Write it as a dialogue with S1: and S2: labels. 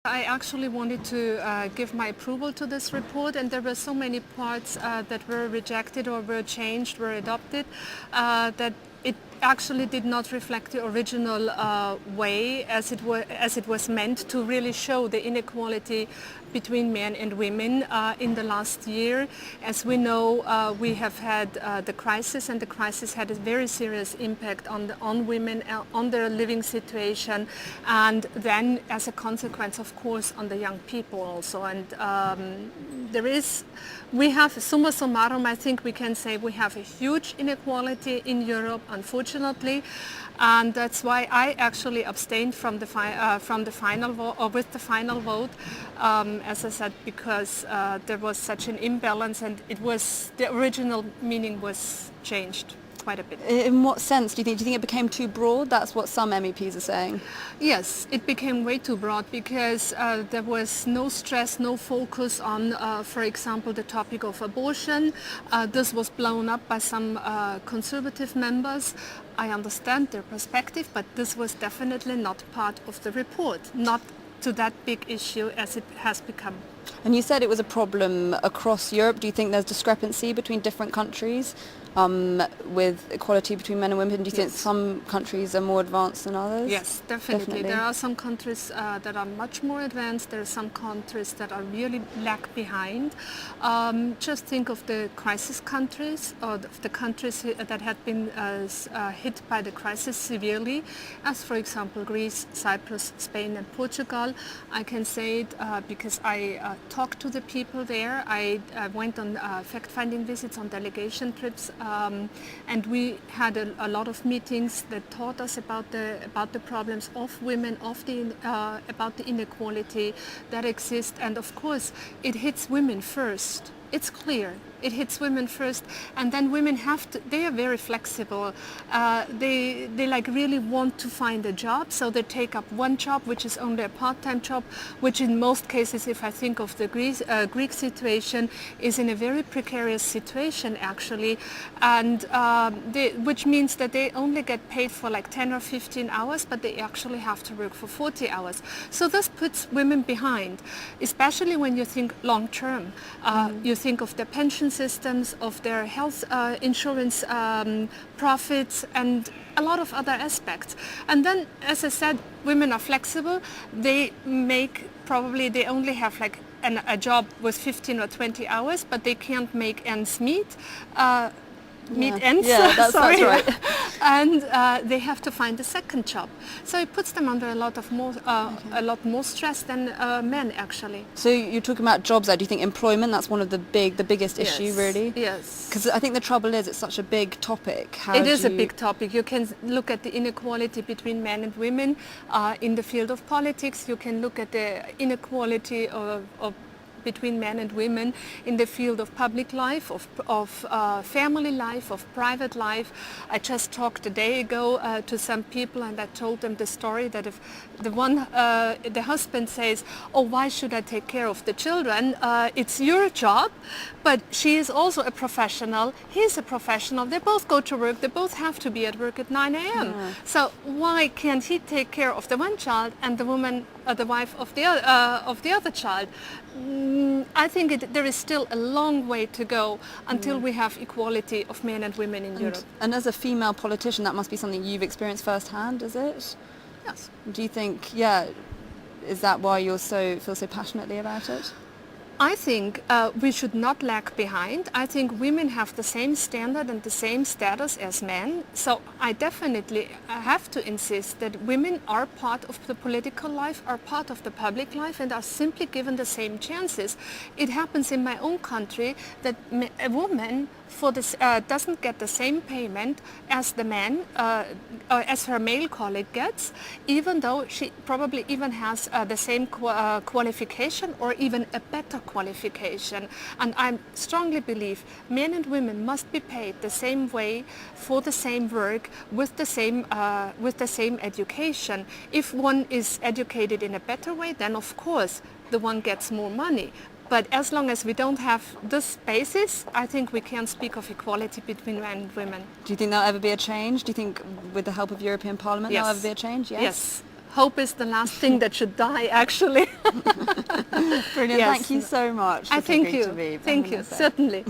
S1: I actually wanted to give my approval to this report, and there were so many parts that were rejected or were changed, were adopted, that it actually did not reflect the original way as it was meant to really show the inequality between men and women in the last year. As we know, we have had the crisis, and the crisis had a very serious impact on women, on their living situation, and then as a consequence, of course, on the young people also. And we have, summa summarum, I think we can say we have a huge inequality in Europe, unfortunately. And that's why I actually abstained from the final vote, or with the final vote, as I said, because there was such an imbalance, and the original meaning was changed quite a bit.
S2: In what sense do you think? Do you think it became too broad? That's what some MEPs are saying.
S1: Yes, it became way too broad because there was no stress, no focus on, for example, the topic of abortion. This was blown up by some conservative members. I understand their perspective, but this was definitely not part of the report, not to that big issue as it has become.
S2: And you said it was a problem across Europe. Do you think there's discrepancy between different countries with equality between men and women? Do you think some countries are more advanced than others?
S1: Yes, definitely. There are some countries that are much more advanced. There are some countries that are really lag behind. Just think of the crisis countries, or the countries that had been hit by the crisis severely, as for example Greece, Cyprus, Spain and Portugal. I can say it because I talked to the people there. I went on fact-finding visits, on delegation trips, and we had a lot of meetings that taught us about the problems of women, about the inequality that exists. And of course, it hits women first. It's clear. It hits women first, and then women they are very flexible. They like really want to find a job, so they take up one job, which is only a part-time job, which in most cases, if I think of the Greek situation, is in a very precarious situation actually, and which means that they only get paid for like 10 or 15 hours, but they actually have to work for 40 hours. So this puts women behind, especially when you think long-term. You think of the pension systems, of their health insurance profits, and a lot of other aspects. And then, as I said, women are flexible. They only have like a job with 15 or 20 hours, but they can't make ends meet.
S2: That's right.
S1: And they have to find a second job. So it puts them under a lot more stress than men actually.
S2: So you're talking about jobs there. Do you think employment, that's one of the biggest issue really?
S1: Yes.
S2: Because I think the trouble is it's such a big topic.
S1: It is a big topic. You can look at the inequality between men and women in the field of politics. You can look at the inequality of between men and women in the field of public life, of family life, of private life. I just talked a day ago to some people, and I told them the story that if the husband says, "Oh, why should I take care of the children? It's your job," but she is also a professional. He's a professional. They both go to work. They both have to be at work at 9 a.m.
S2: Yeah.
S1: So why can't he take care of the one child and the woman, the wife of the other child? I think there is still a long way to go until we have equality of men and women in Europe.
S2: And as a female politician, that must be something you've experienced firsthand, is it?
S1: Yes.
S2: Do you think, is that why you feel so passionately about it?
S1: I think we should not lag behind. I think women have the same standard and the same status as men. So I definitely have to insist that women are part of the political life, are part of the public life, and are simply given the same chances. It happens in my own country that a woman doesn't get the same payment as the man, as her male colleague gets, even though she probably even has the same qualification or even a better qualification. And I strongly believe men and women must be paid the same way for the same work with the same education. If one is educated in a better way, then of course the one gets more money. But as long as we don't have this basis, I think we can't speak of equality between men and women.
S2: Do you think there'll ever be a change? Do you think with the help of European Parliament there'll ever be a change?
S1: Yes. Hope is the last thing that should die, actually.
S2: Brilliant.
S1: Yes.
S2: Thank you so much for
S1: I thank
S2: speaking
S1: you.
S2: to me.
S1: Thank you. Certainly.